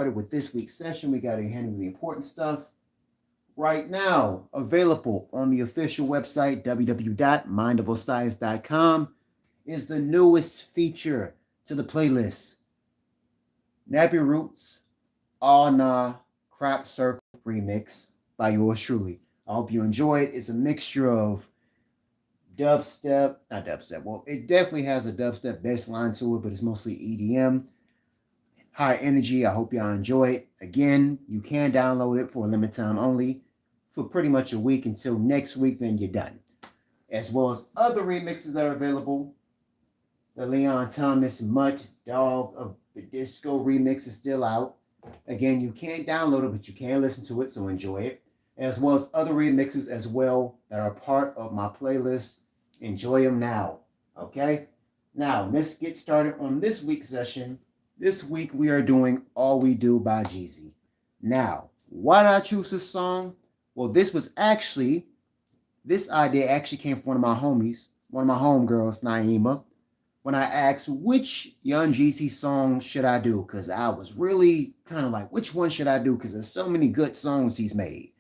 With this week's session, we got to handle the important stuff. Right now, available on the official website, www.mindofosias.com, is the newest feature to the playlist. Nappy Roots, All Nah, Crop Circle Remix by yours truly. I hope you enjoy it. It's a mixture of dubstep, not dubstep. Well, it definitely has a dubstep bass line to it, but it's mostly EDM. High energy. I hope y'all enjoy it. Again, you can download it for a limited time only for pretty much a week until next week, then you're done. As well as other remixes that are available. The Leon Thomas Mutt Dog of the Disco remix is still out. Again, you can't download it, but you can listen to it, so enjoy it. As well as other remixes as well that are part of my playlist. Enjoy them now. Okay? Now, let's get started on this week's session. This week we are doing All We Do by Jeezy. Now, why did I choose this song? Well, this idea actually came from one of my homies, one of my homegirls, Naima, when I asked which Young Jeezy song should I do, because I was really kind of like, which one should I do? Because there's so many good songs he's made.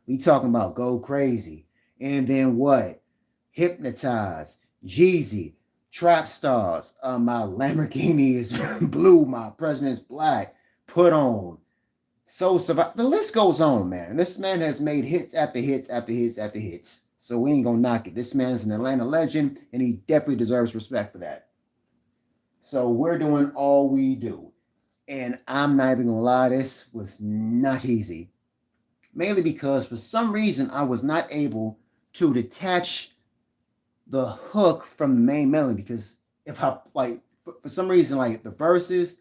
We talking about Go Crazy, and then what? Hypnotize, Jeezy, Trap Stars, my Lamborghini is blue, my president's black, Put On, So Survive. The list goes on, man. This man has made hits after hits after hits after hits. So we ain't gonna knock it. This man is an Atlanta legend, and he definitely deserves respect for that. So we're doing All We Do. And I'm not even gonna lie, this was not easy. Mainly because for some reason I was not able to detach the hook from the main melody, because if I like for some reason like the verses,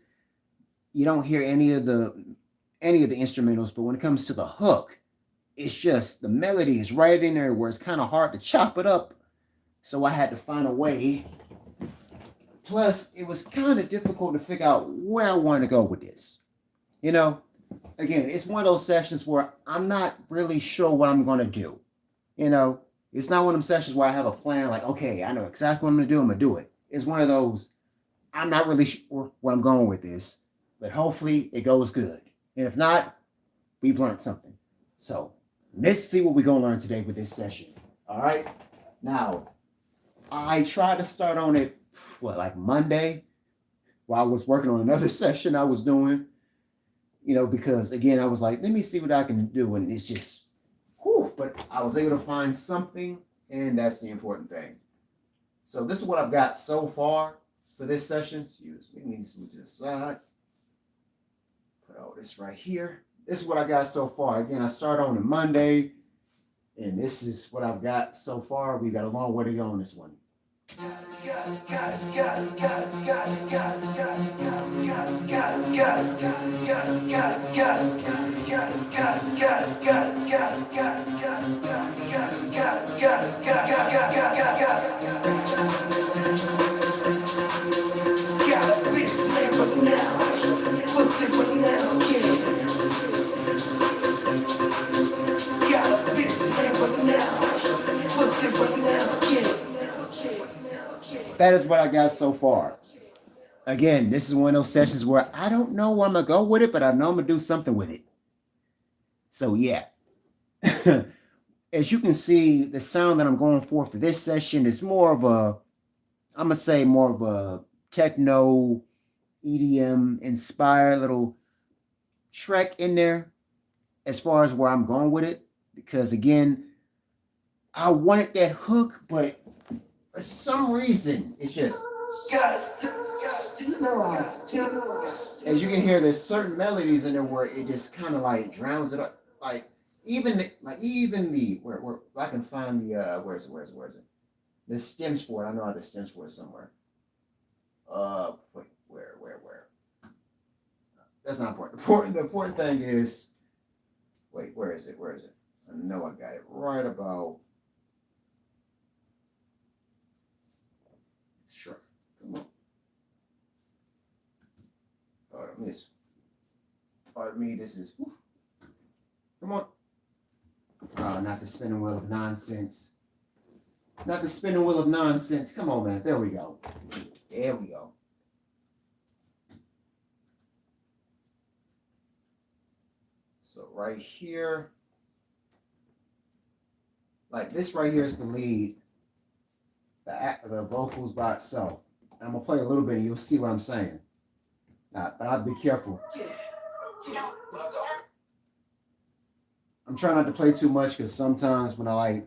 you don't hear any of the instrumentals, but when it comes to the hook, it's just the melody is right in there where it's kind of hard to chop it up. So I had to find a way. Plus, it was kind of difficult to figure out where I want to go with this. You know, again, it's one of those sessions where I'm not really sure what I'm going to do. You know, it's not one of them sessions where I have a plan like, okay, I know exactly what I'm going to do. I'm going to do it. It's one of those, I'm not really sure where I'm going with this, but hopefully it goes good. And if not, we've learned something. So let's see what we're going to learn today with this session. All right. Now, I tried to start on it, like Monday, while I was working on another session I was doing, you know, because again, I was like, let me see what I can do. And it's just, whew, but I was able to find something, and that's the important thing. So this is what I've got so far for this session. Excuse me, let me switch to the side. Put all this right here. This is what I got so far. Again, I start on a Monday, and this is what I've got so far. We got a long way to go on this one. That is what I got so far. Again, this is one of those sessions where I don't know where I'm going to go with it, but I know I'm going to do something with it. So, yeah. As you can see, the sound that I'm going for this session is more of a, I'm going to say more of a techno, EDM inspired little Shrek in there as far as where I'm going with it. Because, again, I wanted that hook, but for some reason, it's just, as you can hear, there's certain melodies in there where it just kind of like drowns it up. Like even the where I can find the where is it? The stems for it. I know I have the stems for it somewhere. Wait, where? That's not important. The important thing is, wait, where is it? I know I got it right about. Sure. Come on. Pardon me, this is. Whew. Come on. Not the spinning wheel of nonsense. Not the spinning wheel of nonsense. Come on, man. There we go. There we go. So right here, like this right here is the lead, the vocals by itself. I'm gonna play a little bit and you'll see what I'm saying. Now, but I have to be careful. I'm trying not to play too much because sometimes when I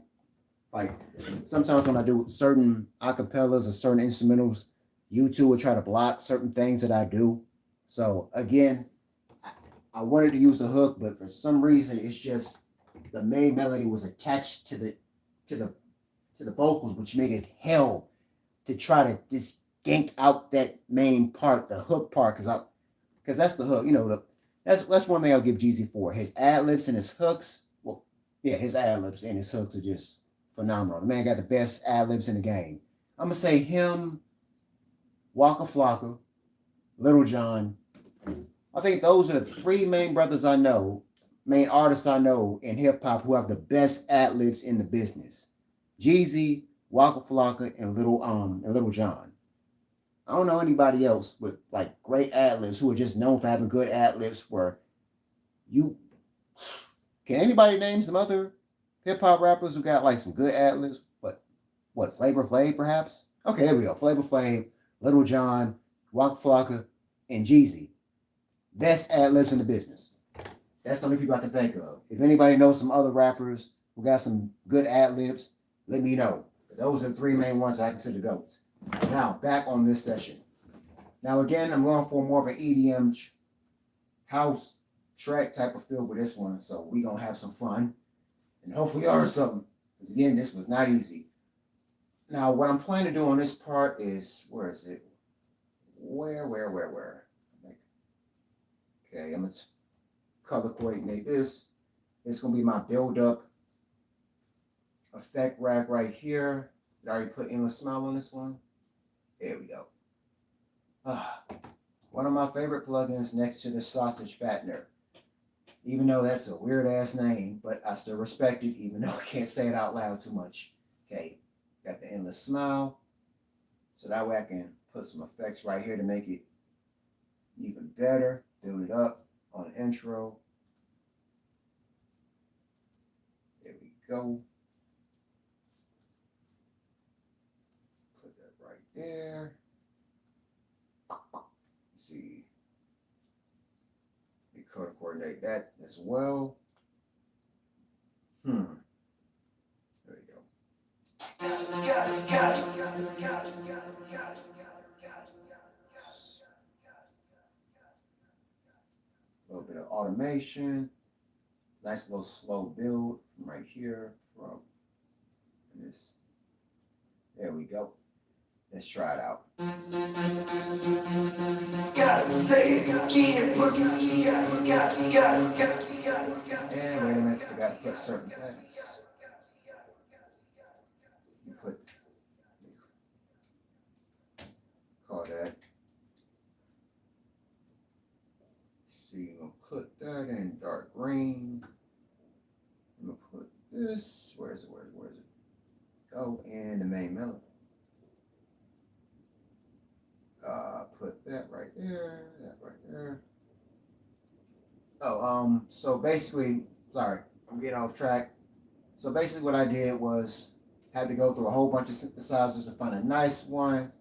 sometimes when I do certain acapellas or certain instrumentals, YouTube will try to block certain things that I do. So again, I wanted to use the hook, but for some reason it's just the main melody was attached to the to the vocals, which made it hell to try to just gank out that main part, the hook part, because that's the hook. You know, that's one thing I'll give Jeezy for. His ad libs and his hooks. Well, yeah, his ad libs and his hooks are just phenomenal. The man got the best ad libs in the game. I'm gonna say him, Waka Flocka, Little John. I think those are the three main brothers I know, main artists I know in hip hop who have the best ad libs in the business. Jeezy, Waka Flocka, and Little John. I don't know anybody else with like great ad libs who are just known for having good ad libs. Where you can anybody name some other hip hop rappers who got like some good ad libs? What Flavor Flav perhaps? Okay, there we go. Flavor Flav, Little John, Waka Flocka, and Jeezy. Best ad libs in the business. That's the only people I can think of. If anybody knows some other rappers who got some good ad libs, let me know. Those are the three main ones I consider goats. Now, back on this session. Now, again, I'm going for more of an EDM house track type of feel for this one. So we're going to have some fun and hopefully learn something. Because, again, this was not easy. Now, what I'm planning to do on this part is, where is it? Where? Okay, I'm going to color coordinate this. It's going to be my build-up effect rack right here. Did I already put Endless Smile on this one? There we go. One of my favorite plugins next to the sausage fattener. Even though that's a weird ass name, but I still respect it, even though I can't say it out loud too much. Okay, got the Endless Smile. So that way I can put some effects right here to make it even better. Build it up on the intro. There we go. Put that right there. Let's see. We color coordinate that as well. There we go. A little bit of automation. Nice little slow build from right here. From this. There we go. Let's try it out. Gotta say it again. And wait a minute, forgot to put certain things. You put, call that. See, I'm gonna put that in dark green. I'm gonna put this. Where is it? Go in the main melody. Put that right there, that right there. Oh, so basically, sorry, I'm getting off track. So basically what I did was had to go through a whole bunch of synthesizers to find a nice one.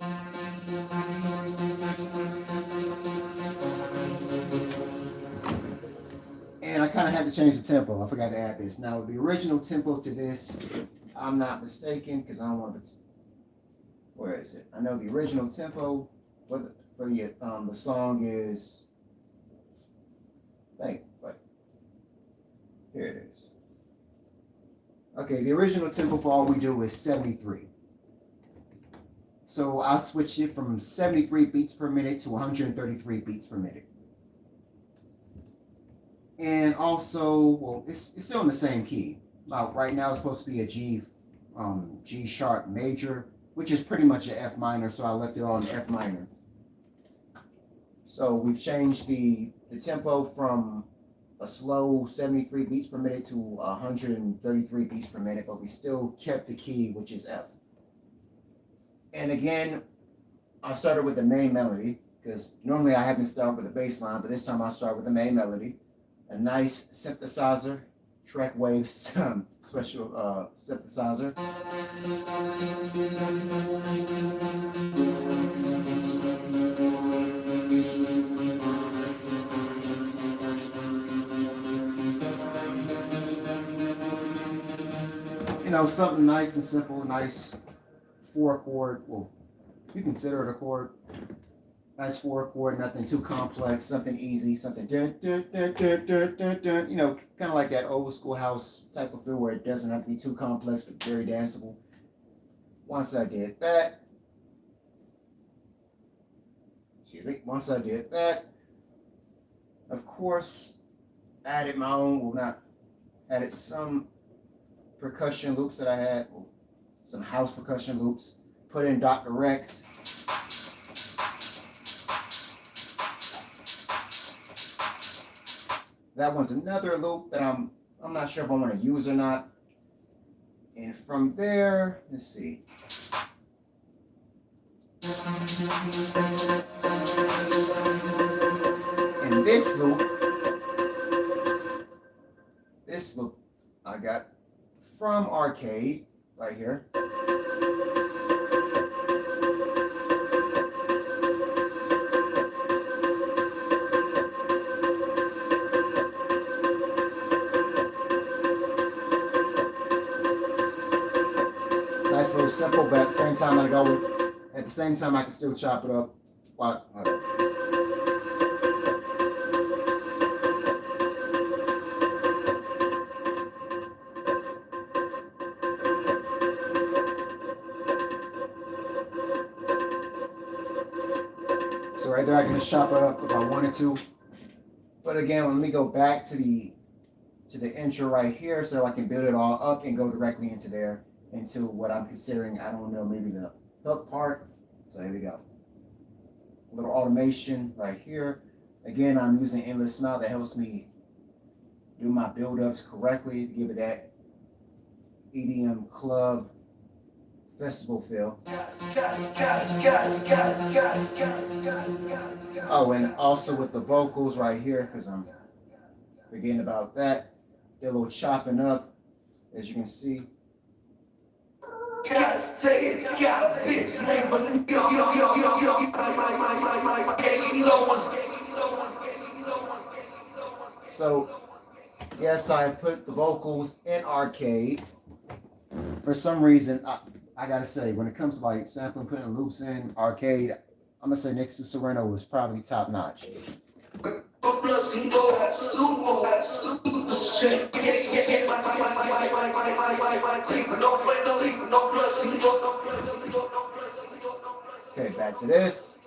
And I kind of had to change the tempo. I forgot to add this. Now, the original tempo to this, if I'm not mistaken, because I don't want to, where is it? I know the original tempo for the song is, but here it is. Okay, the original tempo for All We Do is 73. So I switched it from 73 beats per minute to 133 beats per minute. And also, well, it's still in the same key. Right now it's supposed to be a G sharp major, which is pretty much an F minor, so I left it on F minor. So we've changed the tempo from a slow 73 beats per minute to 133 beats per minute, but we still kept the key, which is F. And again, I started with the main melody, because normally I haven't started with the bass line, but this time I start with the main melody. a nice synthesizer, Trek Waves special synthesizer. You know, something nice and simple, nice 4-chord. Well, you consider it a chord. Nice 4-chord, nothing too complex, something easy, something dun, dun, dun, dun, dun, dun, dun. You know, kind of like that old school house type of feel where it doesn't have to be too complex but very danceable. Once I did that, of course, added my own, well, not added some percussion loops that I had, some house percussion loops, put in Dr. Rex. That one's another loop that I'm not sure if I want to use or not. And from there, let's see. And this loop I got from Arcade right here. Nice little simple, but at the same time I go with, at the same time I can still chop it up. What? So right there I can just chop it up if I wanted to. But again, let me go back to the intro right here so I can build it all up and go directly into there, into what I'm considering, I don't know, maybe the hook part. So here we go. A little automation right here. Again, I'm using Endless Smile that helps me do my build-ups correctly to give it that EDM club festival feel. Oh, and also with the vocals right here, because I'm forgetting about that. They're a little chopping up, as you can see. So, yes, I put the vocals in Arcade. For some reason, I gotta say, when it comes to like sampling, putting loops in Arcade, I'm gonna say next to Sereno was probably top notch. Okay, back to this.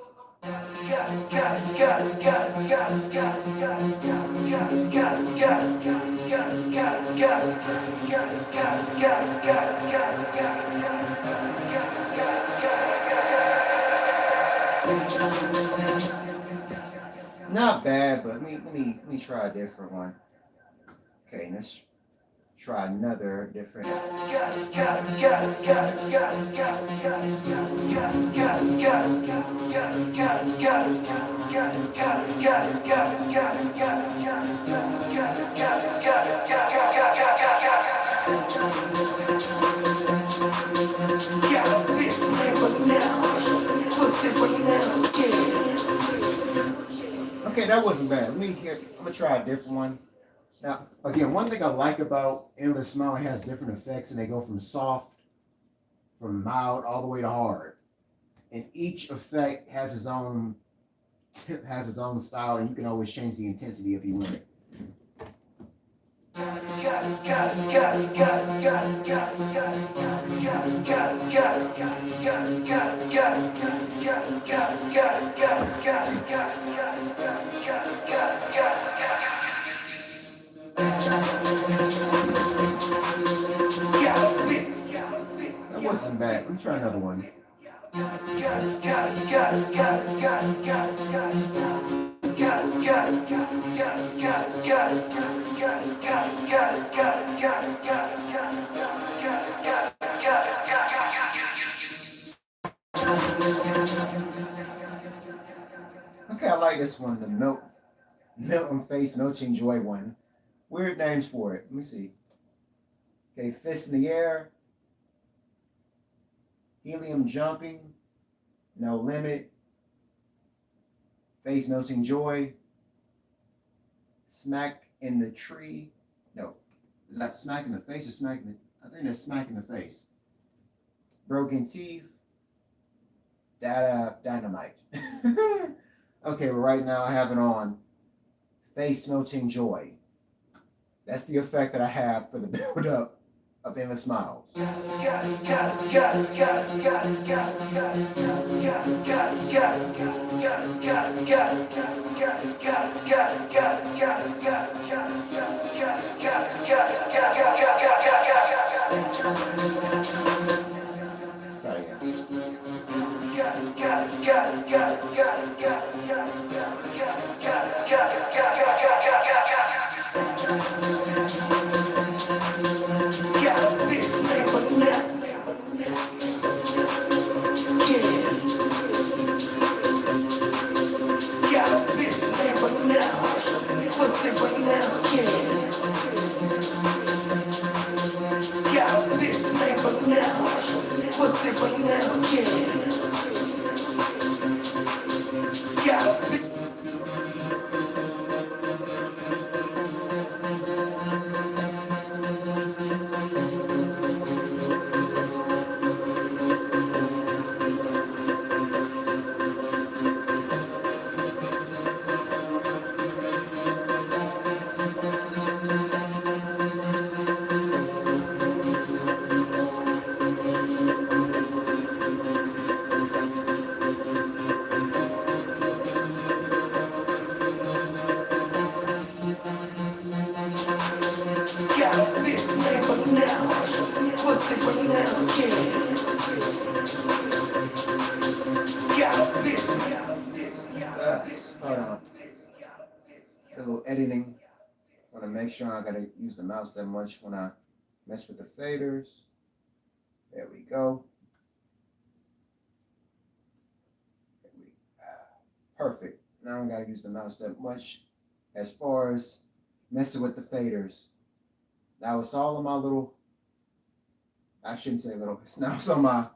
Not bad, but let me try a different one. Okay, let's try another different. Okay, that wasn't bad. I'm gonna try a different one. Now, again, one thing I like about Endless Smile, it has different effects, and they go from soft, from mild, all the way to hard. And each effect has its own style, and you can always change the intensity if you want it. That wasn't bad. Let me try another one. Okay, I like this one, the note Milton Face Melting Joy one. Weird names for it. Let me see. Okay, Fist in the Air, Helium Jumping, No Limit, Face Melting Joy, Smack in the Tree. No, is that Smack in the Face or Smack in the... I think that's Smack in the Face. Broken Teeth, Dynamite. Okay, well right now I have it on Face Melting Joy. That's the effect that I have for the build-up of Endless Smiles. Hold on. A little editing. Want to make sure I gotta use the mouse that much when I mess with the faders. There we go. Perfect. Now I gotta use the mouse that much as far as messing with the faders. Now it's all on my little, I shouldn't say little, now it's on my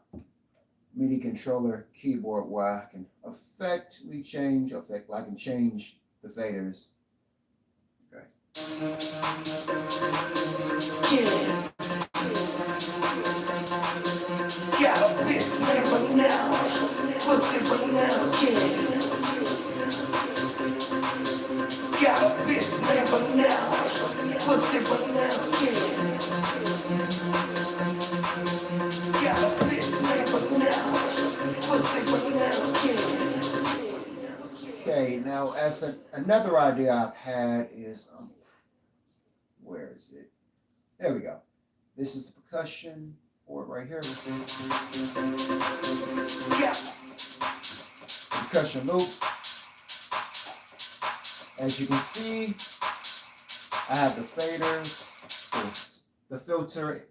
MIDI controller keyboard where I can effectively change, I can change the faders. Okay. Okay, now as another idea I've had is, where is it? There we go. This is the percussion for it right here. Percussion loops. As you can see, I have the faders, the filter,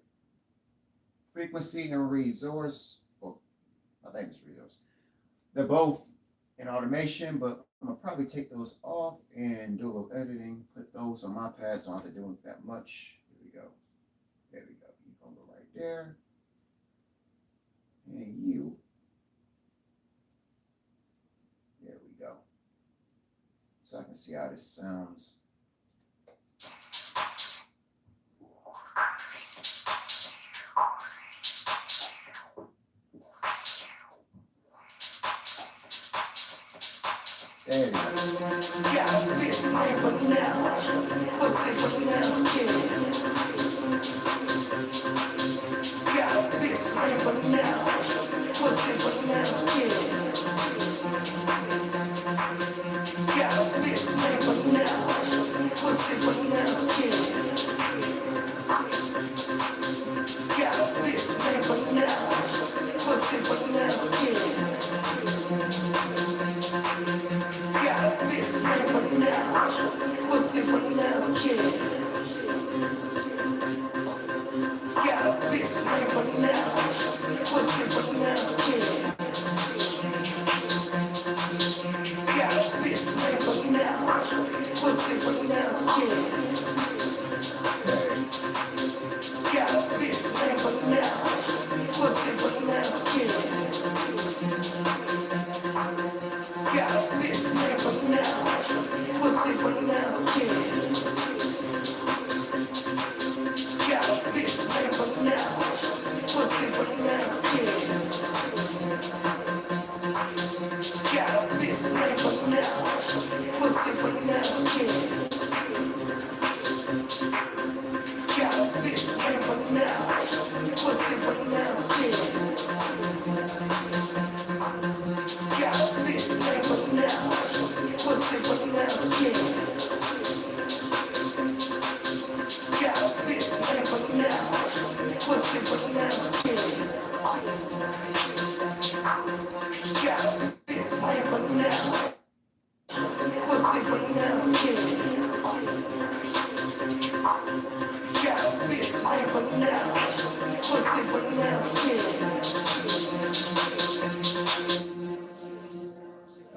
frequency, and resource. Well, I think it's resource. They're both in automation, but I'm gonna probably take those off and do a little editing, put those on my pad so I don't have to do it that much. Here we go. There we go. You gonna go right there. And you. There we go. So I can see how this sounds. There we go.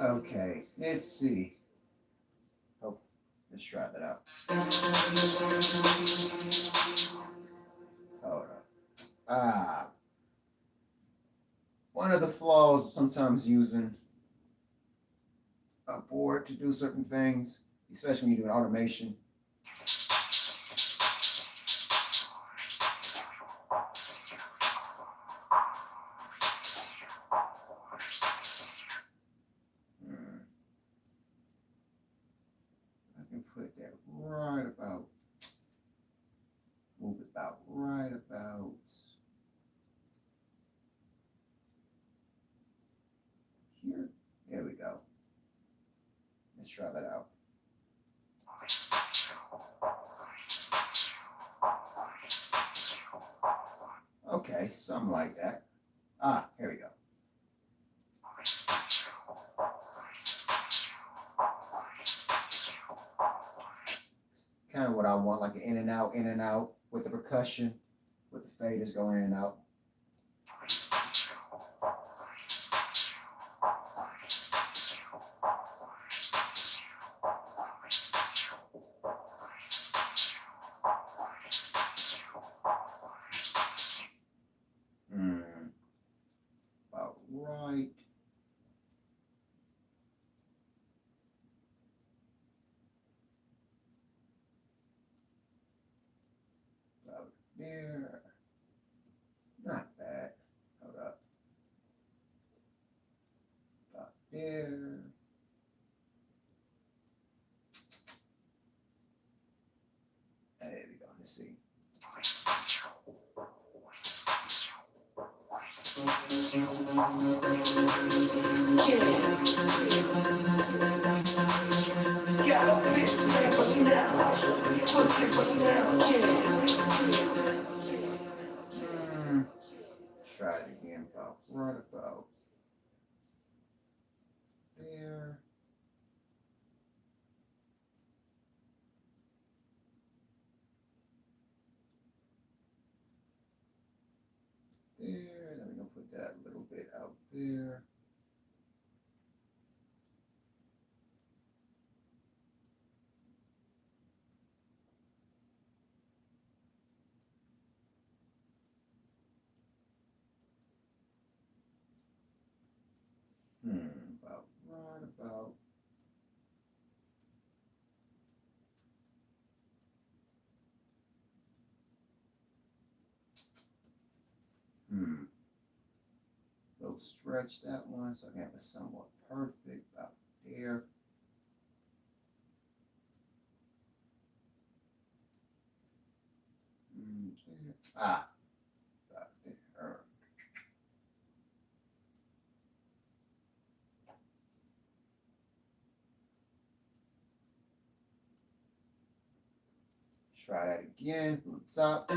Okay, let's see. Oh, let's try that out. Hold up. One of the flaws of sometimes using a board to do certain things, especially when you're doing automation. I can put that right about, move it about right about here. There we go. Let's try that out. Okay, something like that. Here we go. Kind of what I want, like an in and out with the percussion, with the faders going in and out. About right. About there. Not bad. Hold up. About there. There we go. Let's see. Try it again. About right about there. There. Then we're gonna put that a little bit out there. About right about. We'll stretch that one so I can have a somewhat perfect about there. About there. Try that again from the top.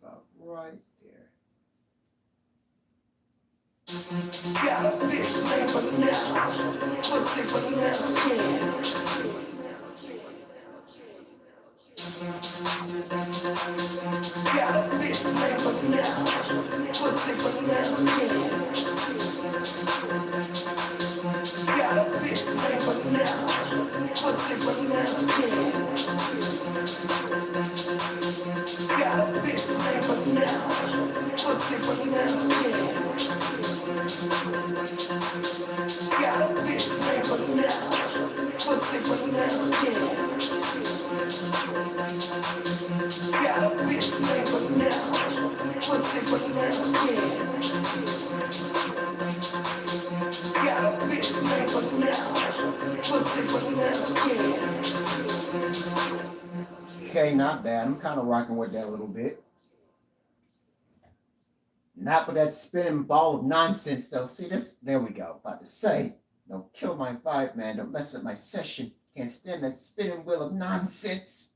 About right there. Okay, not bad. I'm kind of rocking with that a little bit. Not with that spinning ball of nonsense, though. See this? There we go. About to say, don't kill my vibe, man. Don't mess up my session. Can't stand that spinning wheel of nonsense.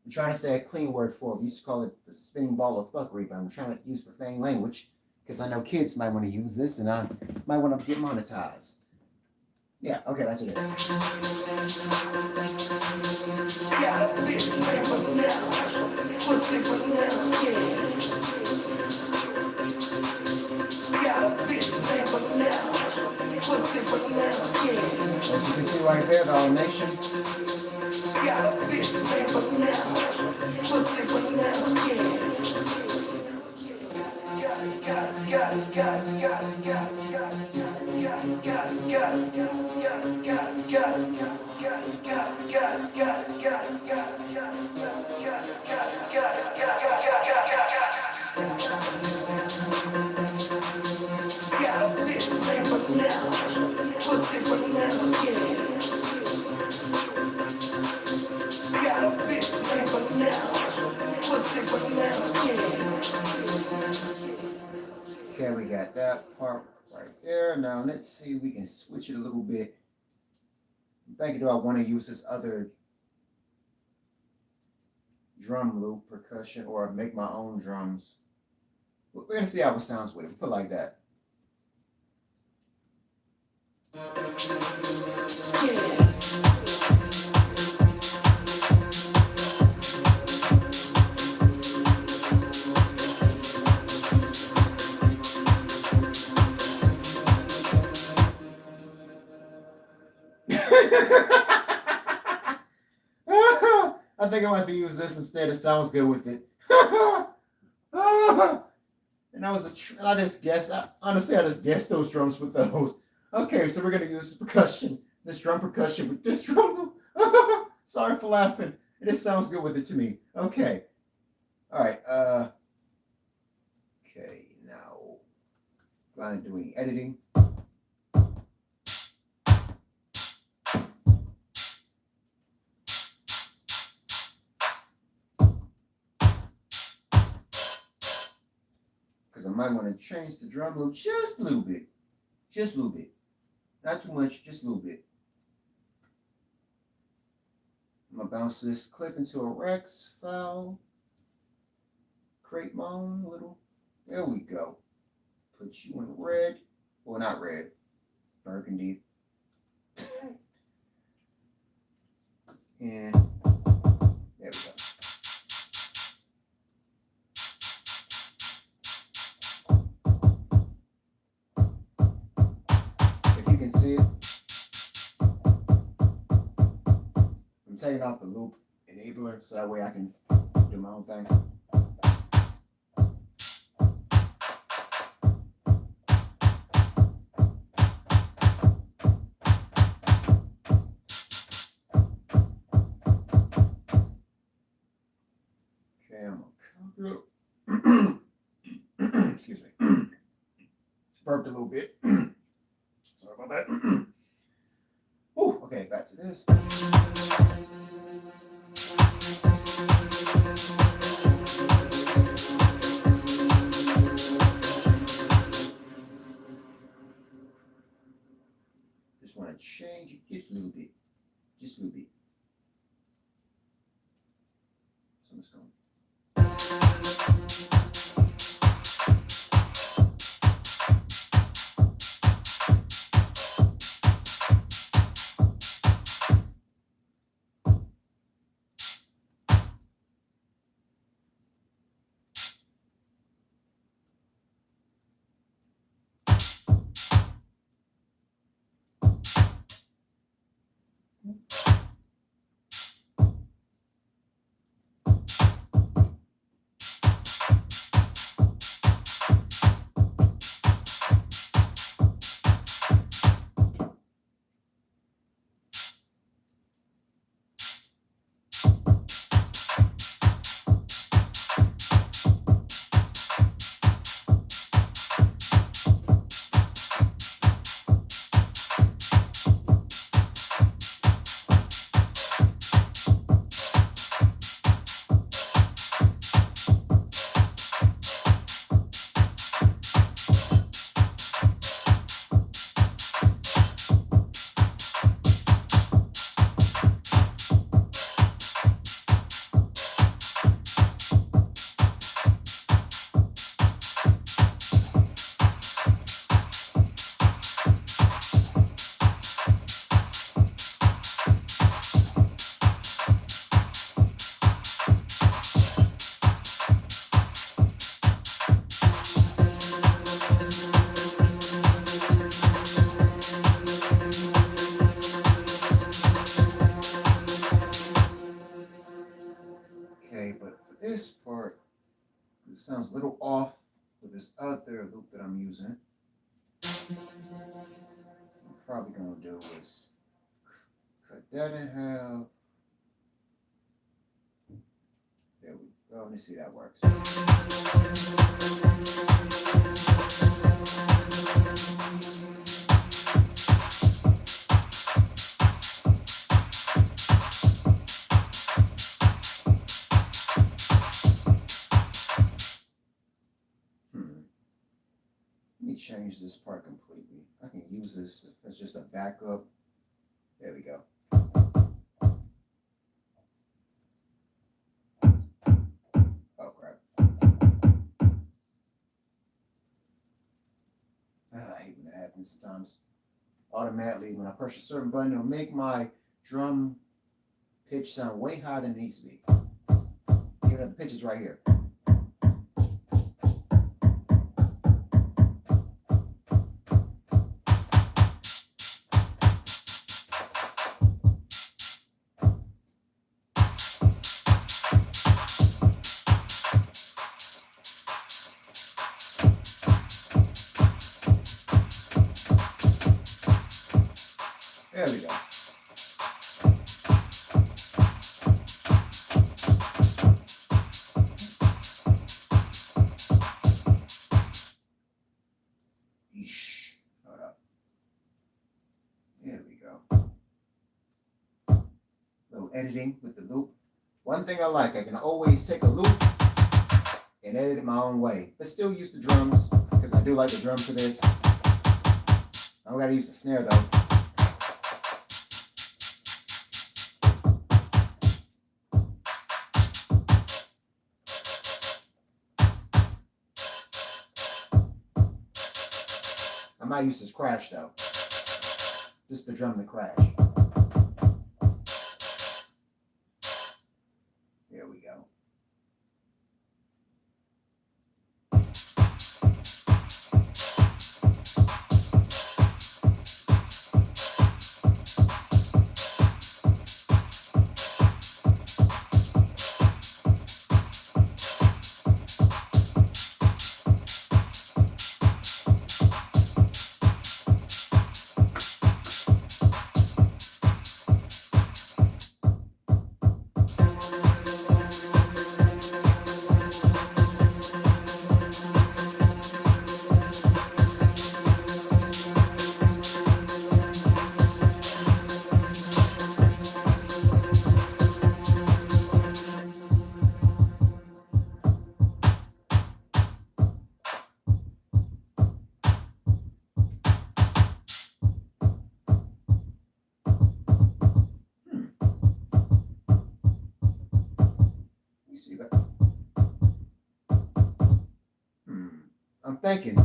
I'm trying to say a clean word for it. We used to call it the spinning ball of fuckery, but I'm trying to use profane language because I know kids might want to use this and I might want to get monetized. Yeah, okay, that's what it is. Got a bitch name now. Pussy but now, yeah. Got a bitch name now. Pussy but now, yeah. As you can see right there, the whole nation. Got a bitch name now. Pussy but now, yeah. Okay, we got that part right there. Now let's see if we can switch it a little bit. I'm thinking, do I want to use this other drum loop percussion or make my own drums? We're going to see how it sounds with it. Put it like that. Yeah. I think I might have to use this instead. It sounds good with it. And that was and I just guessed. Honestly, I just guessed those drums with those. Okay, so we're gonna use percussion, this drum percussion with this drum. Sorry for laughing. It just sounds good with it to me. Okay. All right. Okay. Now, going to do any editing. Because I might want to change the drum loop just a little bit. Just a little bit. Not too much, just a little bit. I'm going to bounce this clip into a Rex file. Create my own little. There we go. Put you in red. Well, not red. Burgundy. And there we go. If you can see it, I'm taking off the loop enabler so that way I can do my own thing. Excuse me. Burped a little bit. Sorry about that. Ooh, okay, back to this. Just want to change it just a little bit. Just a little bit. So I'm just going. This sounds a little off with this other loop that I'm using. What I'm probably gonna do is cut that in half. There we go. Let me see that works. Let me change this part completely. I can use this as just a backup. There we go. Oh, crap. I hate when that happens sometimes. Automatically, when I push a certain button, it'll make my drum pitch sound way higher than it needs to be. Even though the pitch is right here. There we go. Eesh. Hold up. There we go. Little editing with the loop. One thing I like, I can always take a loop and edit it my own way. But still use the drums, because I do like the drums for this. I don't gotta use the snare though. I might use this crash though. Just to drum the crash. There we go. I'm thinking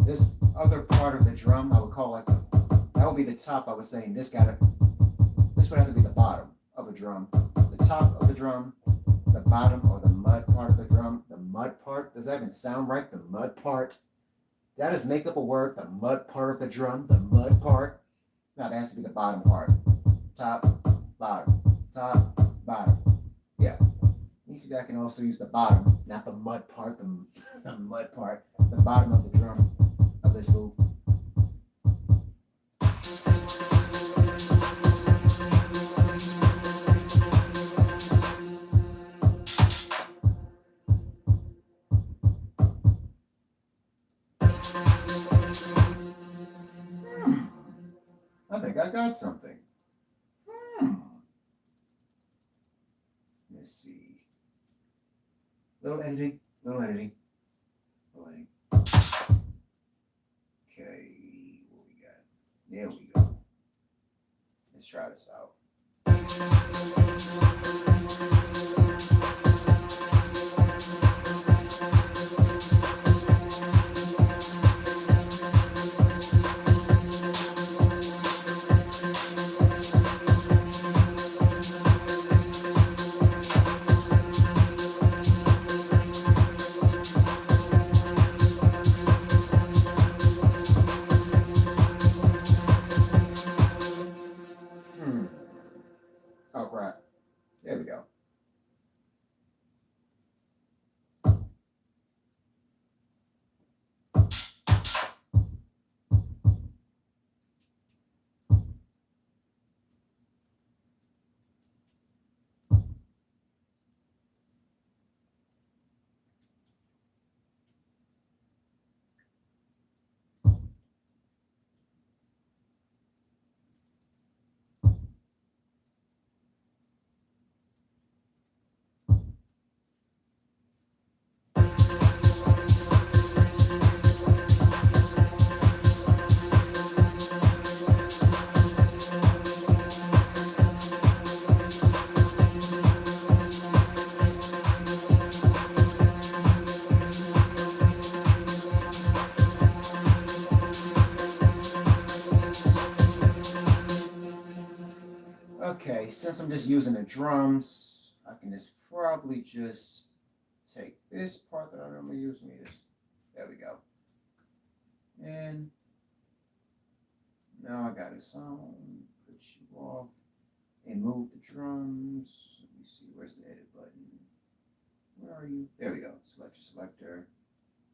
this other part of the drum, I would call like that would be the top. I was saying this would have to be the bottom of a drum. The top of the drum, the bottom or the mud part of the drum. The mud part, does that even sound right? The mud part. That is make up a word, the mud part of the drum, the mud part. Now that has to be the bottom part. Top, bottom, top, bottom. Yeah. You see, I can also use the bottom, not the mud part, the mud part, the bottom of the drum of this loop. I think I got something. Let's see. Little editing. Okay, what we got? There we go. Let's try this out. Oh, crap. Okay, since I'm just using the drums, I can just probably just take this part that I normally use. There we go. And now I got it on. Put you off and move the drums. Let me see, where's the edit button? Where are you? There we go. Select your selector.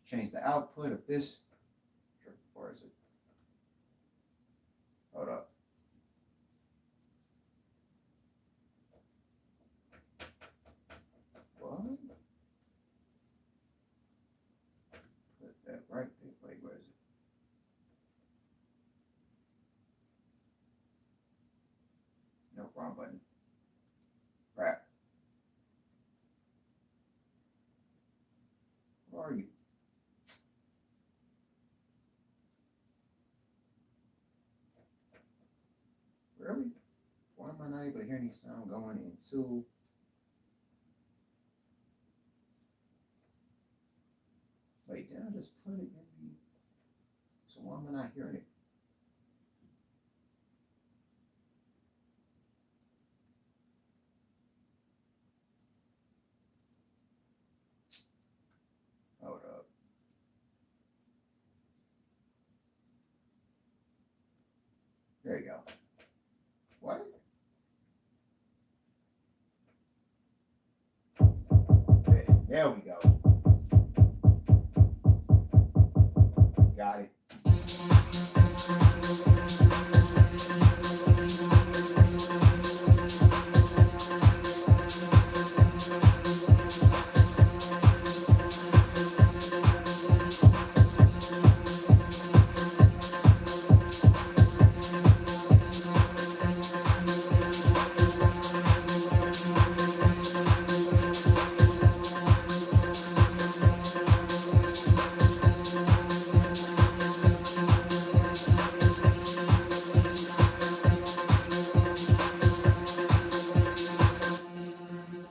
Change the output of this. Where is it? Hold up. What? Put that right there. Wait, where is it? No, wrong button. Crap. Where are you? Really? Why am I not able to hear any sound going into? Wait, did I just put it in the? So why am I not hearing it? Hold up. There you go. What? There we go. Got it.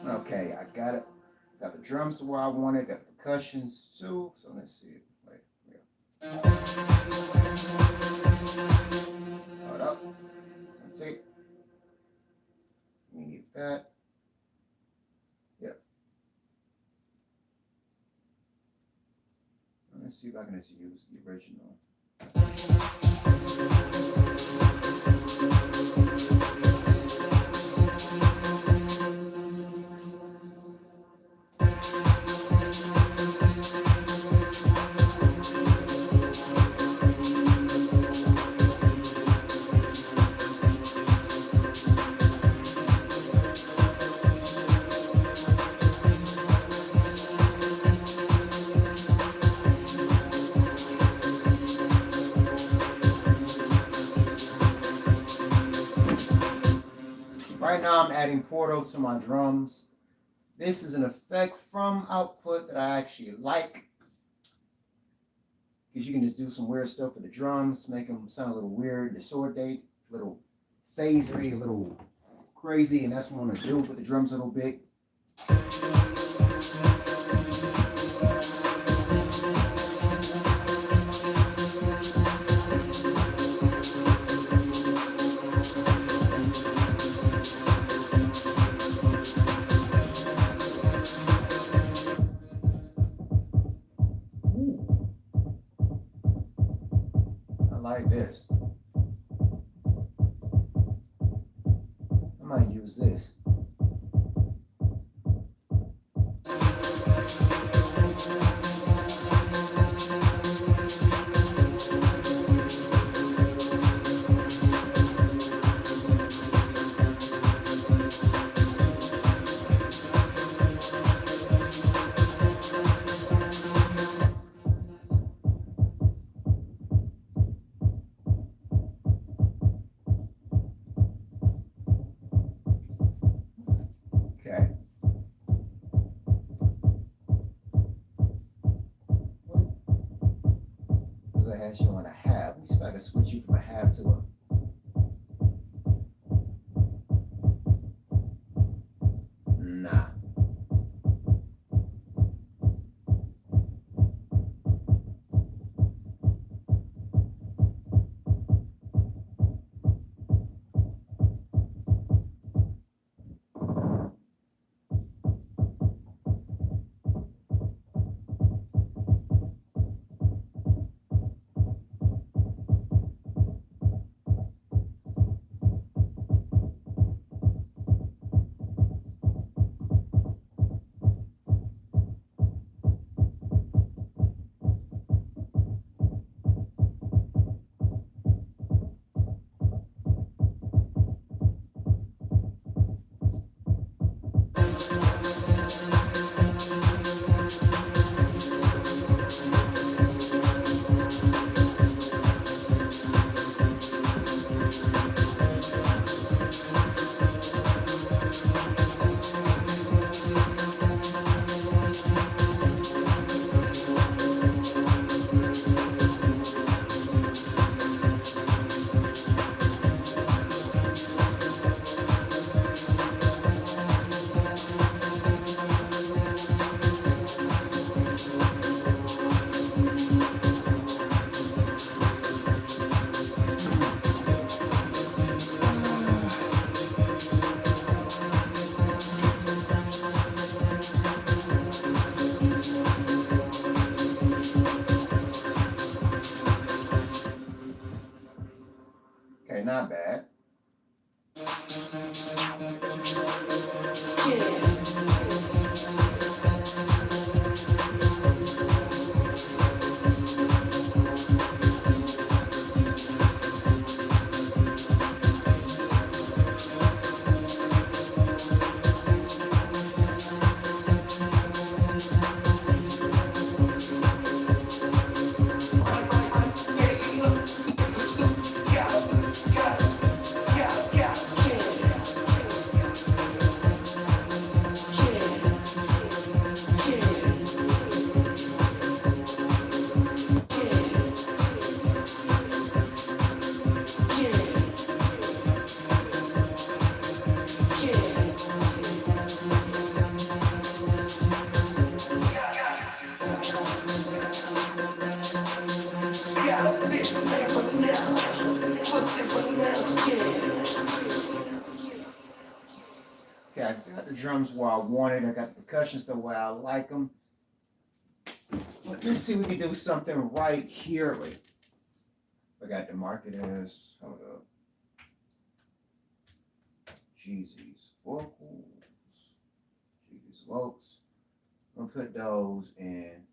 Okay, I got it. Got the drums to where I want it. Got the percussions too. So let's see. Wait, yeah. Hold up. Let's see. We need that. Yep. Let's see if I can just use the original. Right now I'm adding Portal to my drums. This is an effect from Output that I actually like, because you can just do some weird stuff with the drums, make them sound a little weird, disordinate, a little phasery, a little crazy, and that's what I want to do with the drums a little bit. Like this. I might use this. Okay. What does I actually want to have? Let me see if I can switch you from a half to a. Nah. Okay, not bad. Okay, I got the drums where I want it. I got the percussions the way I like them. But let's see if we can do something right here. Wait, I got to mark it as, hold up, Jeezy's vocals. Jeezy's vocals. I'm gonna put those in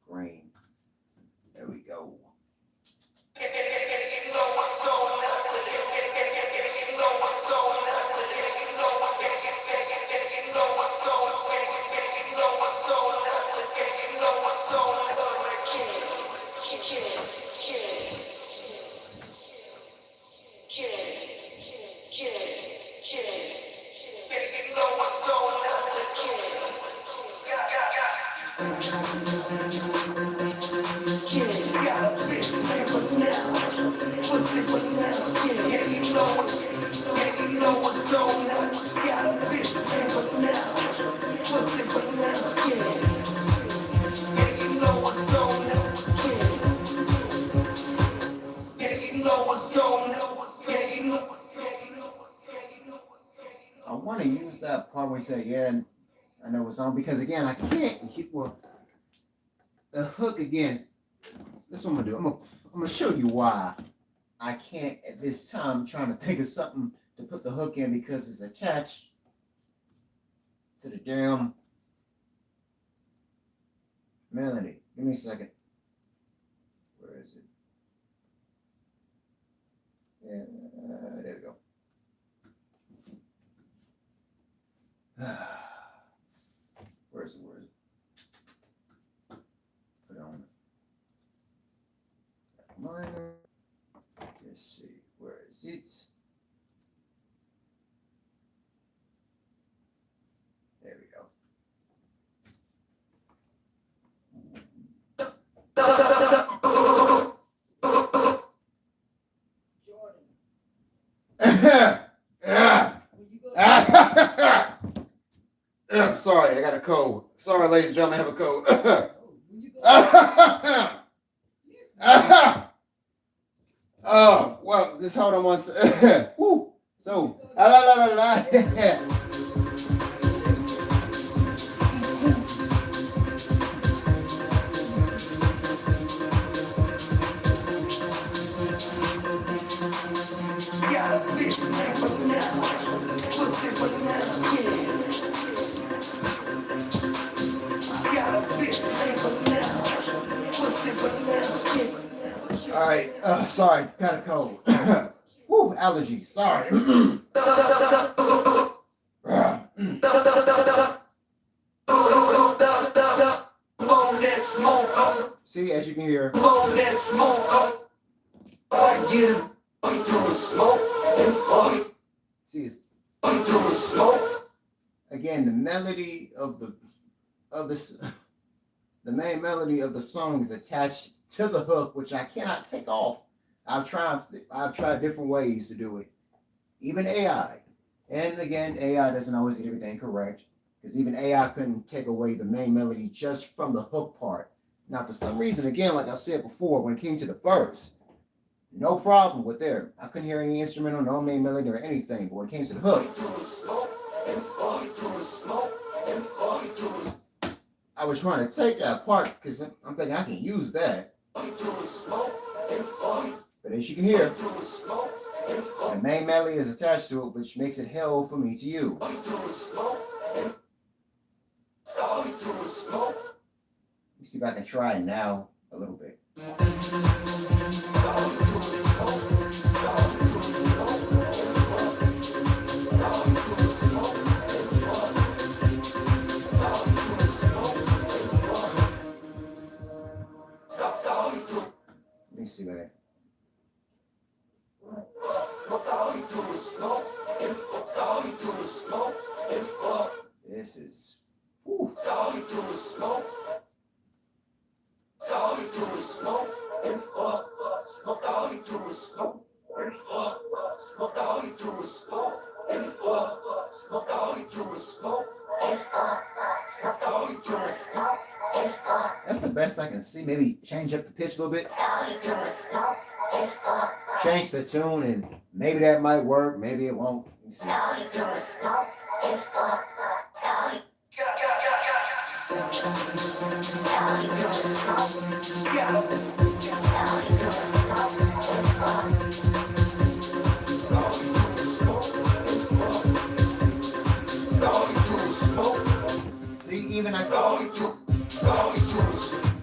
green. There we go. I want to use that part where you say, yeah, I know what's on, because again, I can't, well, the hook again, this is what I'm gonna do. I'm gonna show you why I can't at this time. I'm trying to think of something to put the hook in because it's attached to the damn melody. Give me a second. Where is it? Yeah, there we go. Where is it? Put on minor. Let's see. Where is it? There we go. I'm sorry, I got a cold. Sorry, ladies and gentlemen, I have a cold. Oh, well, just hold on one second. Woo. So, la la la la. All right, sorry, got a cold. Woo, allergies, sorry. See, as you can hear. See, it's again, the melody of the main melody of the song is attached to the hook, which I cannot take off. I've tried different ways to do it, even AI. And again, AI doesn't always get everything correct, because even AI couldn't take away the main melody just from the hook part. Now, for some reason, again, like I've said before, when it came to the verse, no problem with there. I couldn't hear any instrumental, no main melody or anything. But when it came to the hook, I was trying to take that part because I'm thinking I can use that. But as you can hear, the main melody is attached to it, which makes it hell for me to use. Let me see if I can try it now a little bit. Let me see that. This is. Whew. That's the best I can see. Maybe change up the pitch a little bit. Change the tune, and maybe that might work. Maybe it won't. Let me see. See, even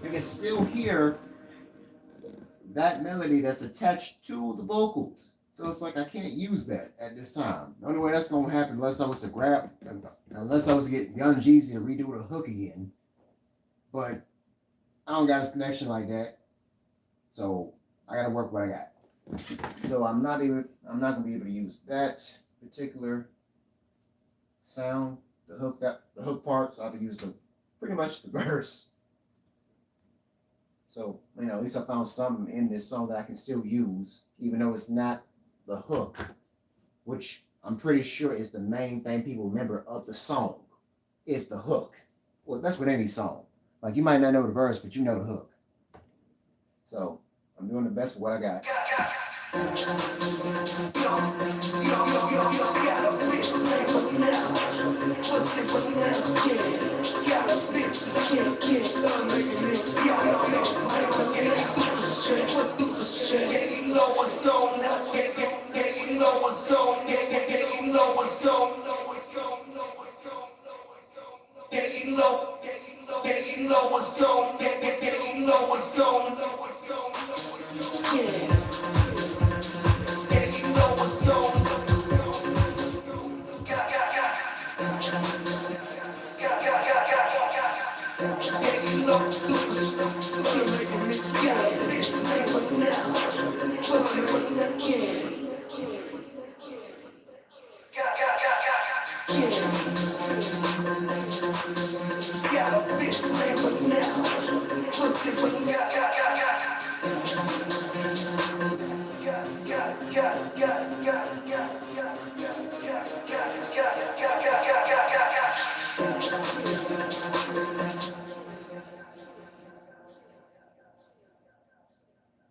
you can still hear that melody that's attached to the vocals. So it's like I can't use that at this time. The only way that's gonna happen unless I was to get Young Jeezy to redo the hook again. But I don't got a connection like that. So I gotta work what I got. So I'm not gonna be able to use that particular sound, the hook part, so I have to use pretty much the verse. So, at least I found something in this song that I can still use, even though it's not the hook, which I'm pretty sure is the main thing people remember of the song, is the hook. Well, that's with any song. Like, you might not know the verse, but you know the hook. So, I'm doing the best with what I got.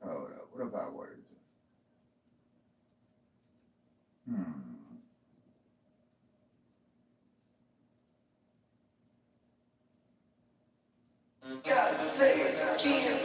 Hold up, what about what? Gotta say it again.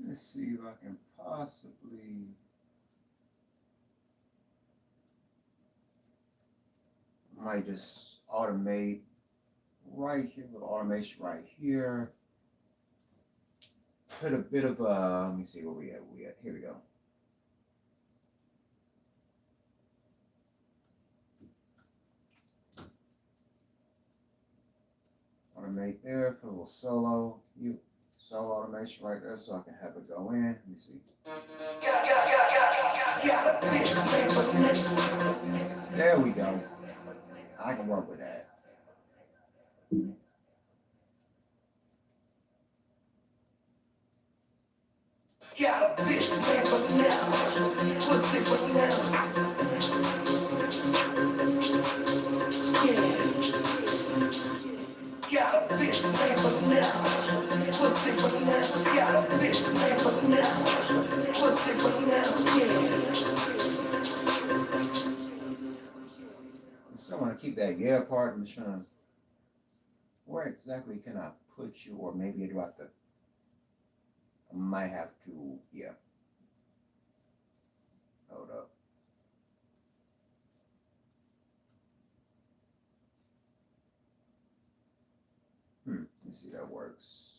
Let's see if I can possibly. I might just automate right here with automation right here. Put a bit of let me see where we at. Here we go. Automate there, put a little solo. Solo automation right there so I can have it go in. Let me see. There we go. I can work with that. Got a bitch name but now. Pussy but now. Yeah. Got a bitch name but now. Pussy but now. Got a bitch name but now. Pussy but now. Yeah. I still want to keep that yeah part. I'm just trying to. Where exactly can I put you, or maybe do I have to? I might have to. Yeah. Hold up. Let's see if that works.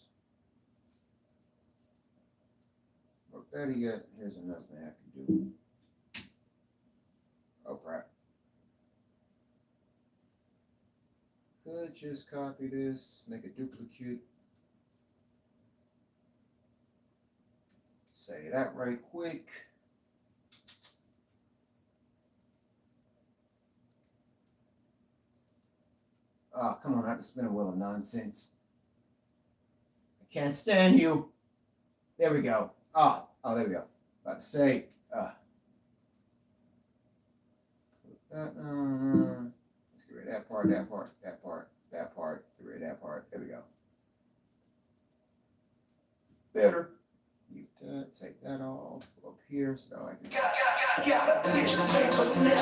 Work better yet. Here's another thing I can do. Oh crap. Could just copy this, make a duplicate. Say that right quick. Oh, come on, I have to spin a wheel of nonsense. I can't stand you. There we go. Oh, there we go. About to say, let's get rid of that part, that part, that part, that part, get rid of that part. There we go. Better. Mute that, take that off up here so I can. Got a bitch name but now.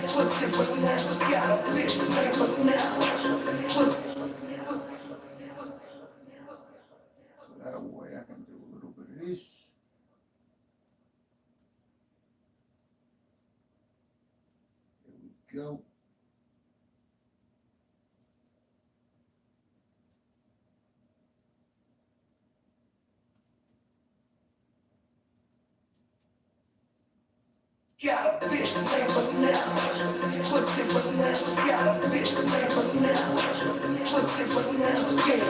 Pussy but now. Got a bitch name but now. Pussy. So that way I can do a little bit of this. There we go. Got a bitch name but now. Pussy but now. Got a bitch name but now. Pussy but now. Yeah.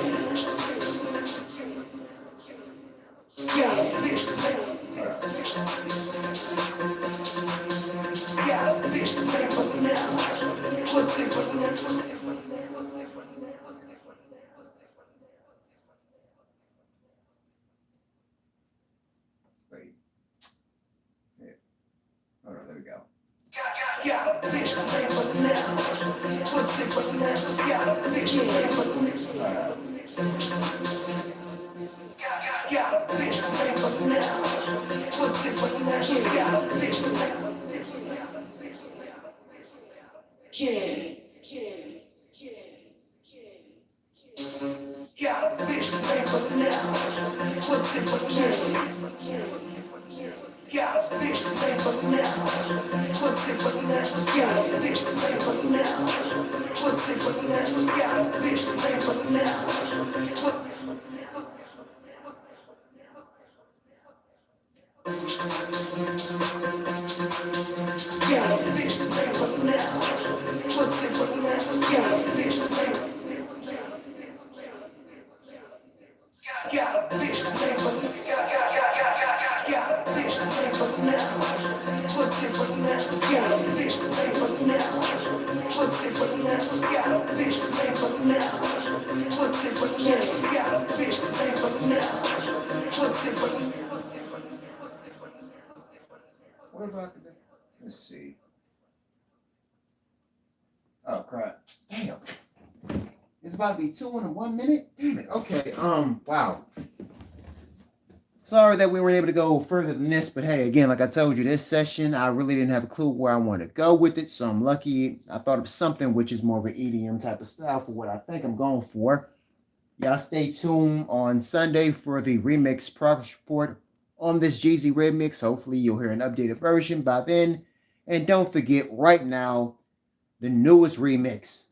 Got a bitch name. Got a bitch name but now. Pussy but now. Wait. Yeah. Oh no, there we go. Got a bitch name but now. Pussy but now. Got a bitch name but now. Got a bitch name but now. Pussy but now. Got a bitch name. Yeah. Got a bitch name but now. Pussy but now. Got a bitch name but now. Pussy but now. Got a bitch name but now. Pussy but now. Got a bitch name but now. Got a bitch name but now. Pussy but now. Got a bitch name. Got a bitch name but got a bitch name but now. Pussy but now. Got a bitch name but now. Pussy but now. Got a bitch name but now. Pussy but now. Got a bitch name but now. Pussy but now. What if I could do? Let's see. Oh crap. Damn. It's about to be 2 in 1 minute. Damn it. Okay. Wow. Sorry that we weren't able to go further than this, but hey, again, like I told you, this session, I really didn't have a clue where I wanted to go with it, so I'm lucky. I thought of something which is more of an EDM type of style for what I think I'm going for. Y'all stay tuned on Sunday for the remix progress report on this Jeezy remix. Hopefully, you'll hear an updated version by then. And don't forget, right now, the newest remix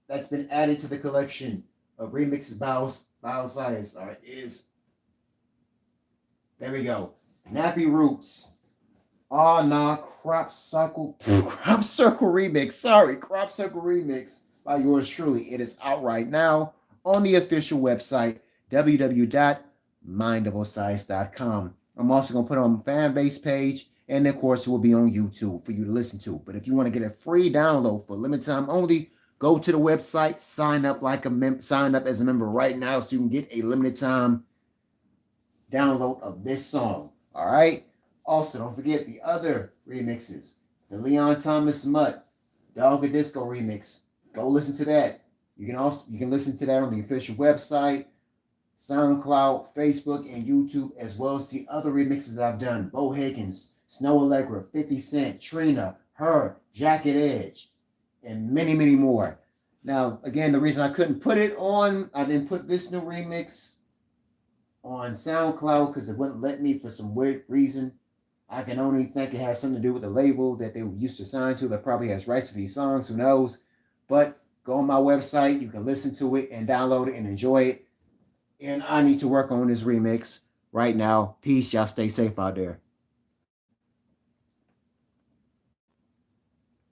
that's been added to the collection of remixes by Osyus is, there we go, Nappy Roots. Oh nah, Crop Circle remix. Sorry, Crop Circle remix by yours truly. It is out right now on the official website, www.mindofosize.com. I'm also going to put it on FanBase page, and of course, it will be on YouTube for you to listen to. But if you want to get a free download for limited time only, go to the website, sign up as a member right now so you can get a limited time download of this song. All right. Also, don't forget the other remixes. The Leon Thomas Mutt Dog Disco remix. Go listen to that. You can listen to that on the official website, SoundCloud, Facebook, and YouTube, as well as the other remixes that I've done. Bo Higgins, Snow Allegra, 50 Cent, Trina, Her, Jacket Edge, and many, many more. Now, again, the reason I couldn't put it on, I didn't put this new remix on SoundCloud because it wouldn't let me for some weird reason. I can only think it has something to do with the label that they used to sign to that probably has rights to these songs. Who knows? But go on my website. You can listen to it and download it and enjoy it. And I need to work on this remix right now. Peace. Y'all stay safe out there.